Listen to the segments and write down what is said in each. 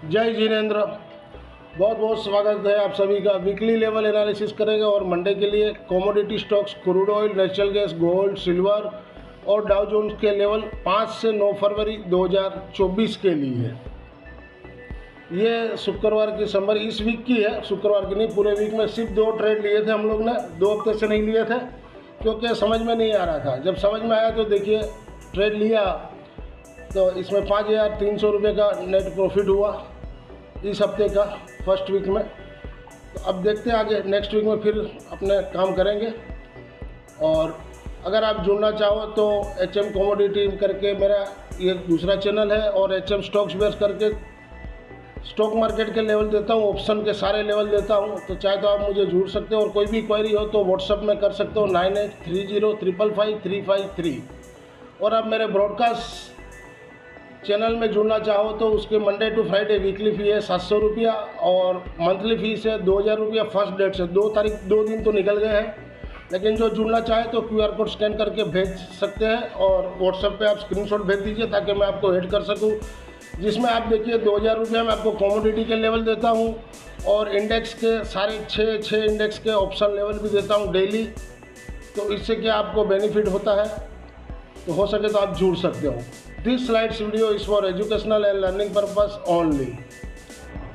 जय जिनेंद्र। बहुत बहुत स्वागत है आप सभी का। वीकली लेवल एनालिसिस करेंगे और मंडे के लिए commodity stocks, crude oil, natural gas, gold, silver और डाउ जोन्स के लेवल 5 से 9 फरवरी 2024 के लिए। ये शुक्रवार की समरी इस वीक की है, शुक्रवार की नहीं, पूरे वीक में सिर्फ 2 ट्रेड लिए थे हम लोग ने। 2 हफ्ते से नहीं लिए थे क्योंकि समझ में नहीं आ रहा था। जब समझ में आया तो देखिए ट्रेड लिया तो इसमें 5,300 रुपये का नेट प्रॉफिट हुआ इस हफ्ते का फर्स्ट वीक में। तो अब देखते हैं आगे नेक्स्ट वीक में फिर अपने काम करेंगे। और अगर आप जुड़ना चाहो तो HM कमोडिटी करके मेरा ये दूसरा चैनल है, और HM स्टॉक्स बेस करके स्टॉक मार्केट के लेवल देता हूँ, ऑप्शन के सारे लेवल देता हूँ। तो चाहे तो आप मुझे जुड़ सकते हो, और कोई भी क्वेरी हो तो व्हाट्सअप में कर सकते हो 9830555353। और आप मेरे ब्रॉडकास्ट चैनल में जुड़ना चाहो तो उसके मंडे टू फ्राइडे वीकली फ़ी है 700 रुपया, और मंथली फ़ीस है 2,000 रुपया फर्स्ट डेट से। 2 तारीख 2 दिन तो निकल गए हैं, लेकिन जो जुड़ना चाहे तो QR कोड स्कैन करके भेज सकते हैं, और व्हाट्सएप पे आप स्क्रीनशॉट भेज दीजिए ताकि मैं आपको ऐड कर सकूं। जिसमें आप देखिए 2,000 रुपया मैं आपको कमोडिटी के लेवल देता हूं, और इंडेक्स के सारे 6 इंडेक्स के ऑप्शन लेवल भी देता हूं डेली। तो इससे क्या आपको बेनिफिट होता है, तो हो सके तो आप जुड़ सकते हो। This slides video is for educational and learning purpose only.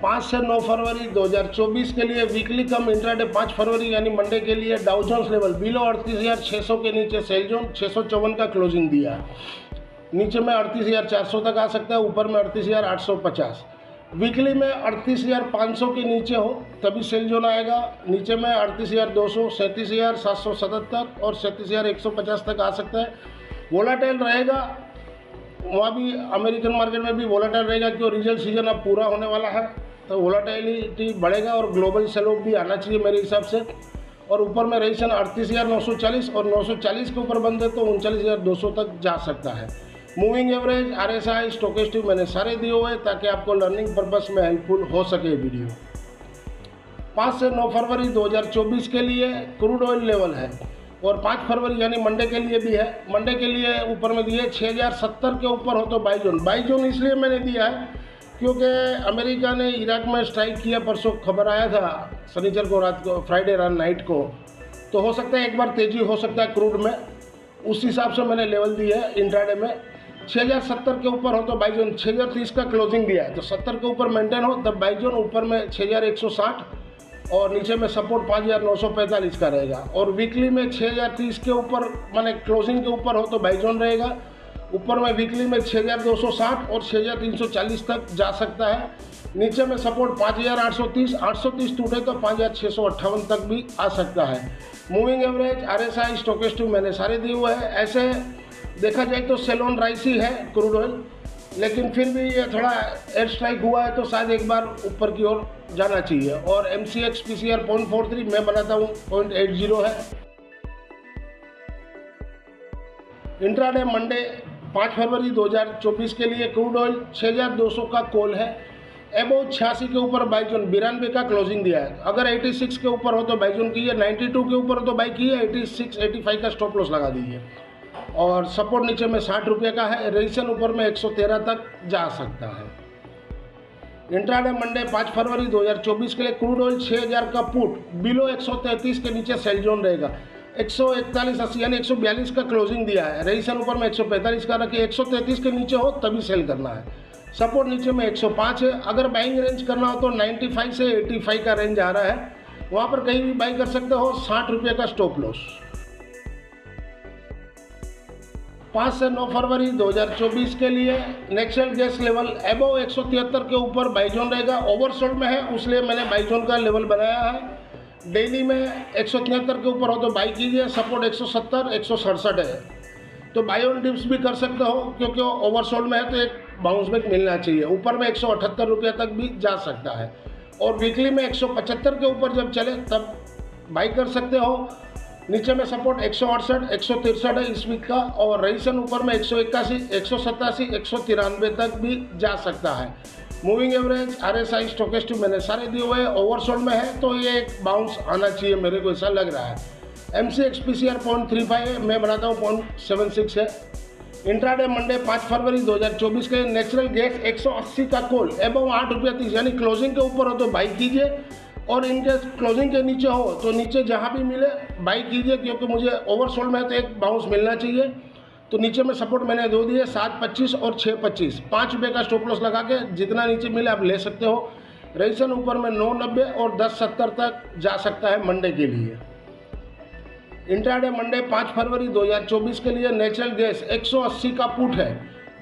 5 से 9 फरवरी 2024 के लिए वीकली कम इंट्राडे 5 फरवरी यानी मंडे के लिए डाउ जोन्स लेवल बिलो 38,600 के नीचे सेल जोन 654 का क्लोजिंग दिया है। नीचे में 38,400 तक आ सकता है, ऊपर में 38,850। वीकली में 38,500 के नीचे हो तभी सेल जोन आएगा। नीचे में 38,200, 37,777 और 37,150 तक आ सकता है। वोलाटाइल रहेगा, वहाँ भी अमेरिकन मार्केट में भी वोलाटाइल रहेगा क्योंकि रिजल्ट सीजन अब पूरा होने वाला है, तो वोलाटाइलिटी बढ़ेगा और ग्लोबल सेल ऑफ भी आना चाहिए मेरे हिसाब से। और ऊपर में रजिस्ट्रेशन 38,940 और 940 के ऊपर बंद है तो 39,200 तक जा सकता है। मूविंग एवरेज, RSI, स्टोकेस्टिक मैंने सारे दिए हुए ताकि आपको लर्निंग पर्पस में हेल्पफुल हो सके वीडियो। 5 से 9 फरवरी 2024 के लिए क्रूड ऑयल लेवल है, और 5 फरवरी यानी मंडे के लिए भी है। मंडे के लिए ऊपर में दिए 6,070 के ऊपर हो तो बाई जोन इसलिए मैंने दिया है क्योंकि अमेरिका ने इराक में स्ट्राइक किया, परसों खबर आया था शनिचर को रात को, फ्राइडे नाइट को। तो हो सकता है एक बार तेज़ी हो सकता है क्रूड में, उस हिसाब से मैंने लेवल दिया है इंट्राडे में। 6,070 के ऊपर हो तो बाई जोन, 6,030 का क्लोजिंग दिया है तो 70 के ऊपर मेंटेन हो तब बाई जोन, ऊपर में 6,160 और नीचे में सपोर्ट 5,945 का रहेगा। और वीकली में 6,030 के ऊपर माने क्लोजिंग के ऊपर हो तो बाई जोन रहेगा। ऊपर में वीकली में 6,260 और 6,340 तक जा सकता है। नीचे में सपोर्ट 5,830, 830 टूटे तो 5,658 तक भी आ सकता है। मूविंग एवरेज, RSI, स्टोकेस्टिक मैंने सारे दिए हुए हैं। ऐसे देखा जाए तो सेल ऑन राइस ही है क्रूड ऑयल, लेकिन फिर भी ये थोड़ा एयर स्ट्राइक हुआ है तो शायद एक बार ऊपर की ओर जाना चाहिए। और MCX PCR 0.43 मैं बनाता हूँ 0.80 है। इंट्राडे मंडे 5 फरवरी 2024 के लिए क्रूड ऑयल 6,200 का कॉल है। एबो 86 के ऊपर बाई जोन 92 का क्लोजिंग दिया है। अगर 86 के ऊपर हो तो बाई जोन कीजिए, 92 के ऊपर हो तो बाई कीजिए, 86, 85 का स्टॉप लॉस लगा दीजिए। और सपोर्ट नीचे में 60 रुपये का है। रेजिस्टेंस ऊपर में 113 तक जा सकता है। इंट्राडे मंडे 5 फरवरी 2024 के लिए क्रूड ऑयल 6,000 का पुट बिलो 133 के नीचे सेल जोन रहेगा। 141.80 यानी 142 का क्लोजिंग दिया है। रेजिस्टेंस ऊपर में 145 का रखिए, 133 के नीचे हो तभी सेल करना है। सपोर्ट नीचे में 105 है। अगर बाइंग रेंज करना हो तो 95 से 85 का रेंज आ रहा है, वहाँ पर कहीं भी बाई कर सकते हो। 60 रुपये का स्टॉप लॉस। 5 से 9 फरवरी 2024 के लिए नेचुरल गैस लेवल एबो 173 के ऊपर बाई जोन रहेगा। ओवरसोल्ड में है इसलिए मैंने बाई जोन का लेवल बनाया है। डेली में 173 के ऊपर हो तो बाई कीजिए। सपोर्ट 170, 167 है तो बाई ऑन डिप्स भी कर सकते हो क्योंकि ओवरसोल्ड में है तो एक बाउंस बैक मिलना चाहिए। ऊपर में 178 रुपये तक भी जा सकता है। और वीकली में 175 के ऊपर जब चले तब बाई कर सकते हो। नीचे में सपोर्ट 168, 163 है इस वीक का, और रेजिस्टेंस ऊपर में 181, 187, 193 तक भी जा सकता है। मूविंग एवरेज, RSI, स्टोकेस्टिक मैंने सारे दिए हुए हैं। ओवरसोल्ड में है तो ये एक बाउंस आना चाहिए, मेरे को ऐसा लग रहा है। MCX PCR 0.35 है, मैं बनाता हूँ 0.76 है। इंट्राडे मंडे 5 फरवरी 2024 के नेचुरल गैस 180 का कॉल एबव 8 रुपया 30, यानी क्लोजिंग के ऊपर हो तो बाई कीजिए, और इनके क्लोजिंग के नीचे हो तो नीचे जहाँ भी मिले बाई कीजिए, क्योंकि मुझे ओवरसोल्ड में तो एक बाउंस मिलना चाहिए। तो नीचे में सपोर्ट मैंने दो दिए 7.25 और 6.25, 5 रुपये का स्टॉप लॉस लगा के जितना नीचे मिले आप ले सकते हो। रेसन ऊपर में 9.90 और 10.70 तक जा सकता है मंडे के लिए। इंट्राडे मंडे 5 फरवरी 2024 के लिए नेचुरल गैस 180 का पुट है,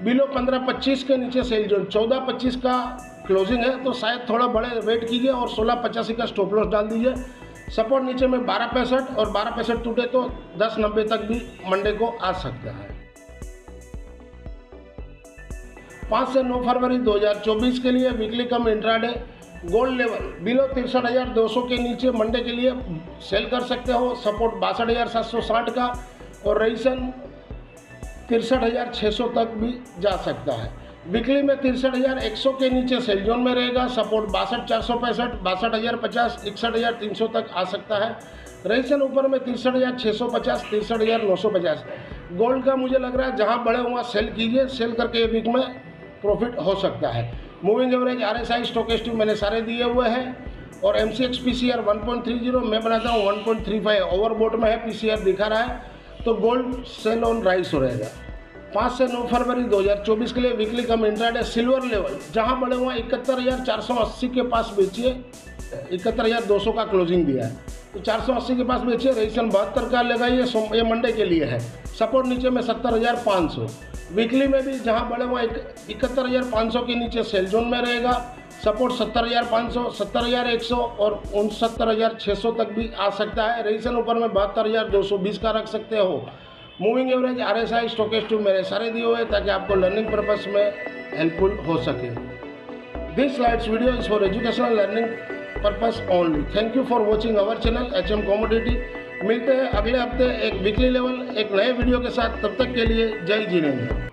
बिलो 15.25 के नीचे सेल जोन, 14.25 का क्लोजिंग है, तो शायद थोड़ा बड़े वेट कीजिए और 16.85 का स्टॉप लॉस डाल दीजिए। सपोर्ट नीचे में 12.65 और 12.65 टूटे तो 10.90 तक भी मंडे को आ सकता है। 5 से 9 फरवरी 2024 के लिए वीकली कम इंट्राडे गोल्ड लेवल बिलो 63,200 के नीचे मंडे के लिए सेल कर सकते हो। सपोर्ट 62,760 का और रेसन 63,600 तक भी जा सकता है। वीकली में 63,100 के नीचे सेल जोन में रहेगा। सपोर्ट 62,465, 62,050, 61,300 तक आ सकता है। रेसन ऊपर में 63,650, 63,950। गोल्ड का मुझे लग रहा है जहां बड़े वहाँ सेल कीजिए, सेल करके वीक में प्रॉफिट हो सकता है। मूविंग एवरेज, RSI, स्टोकेस्टिक मैंने सारे दिए हुए हैं, और MCX PCR 1.30, मैं बनाता हूँ 1.35, ओवरबोट में है, PCR दिखा रहा है, तो गोल्ड सेल ऑन राइस हो रहेगा। 5 से 9 फरवरी 2024 के लिए वीकली कम इंट्राडे सिल्वर लेवल जहां बड़े हुआ 71,480 के पास बेचिए, 71,200 का क्लोजिंग दिया है, तो 480 के पास बेचिए। रेसन 72 का लगाइए, ये मंडे के लिए है। सपोर्ट नीचे में 70,500। वीकली में भी जहां बड़े हुआ 71,500 के नीचे सेल जोन में रहेगा। सपोर्ट 70,500, 70,100 और 69,600 तक भी आ सकता है। रेसन ऊपर में 72,220 का रख सकते हो। मूविंग एवरेज, RSI, स्टोकेस्टिक मेरे सारे दिए हुए ताकि आपको लर्निंग पर्पस में हेल्पफुल हो सके। This slides video is for educational learning purpose only. Thank you for watching our channel HM commodity. मिलते हैं अगले हफ्ते एक वीकली लेवल एक नए वीडियो के साथ, तब तक के लिए जय जिनेंद्र।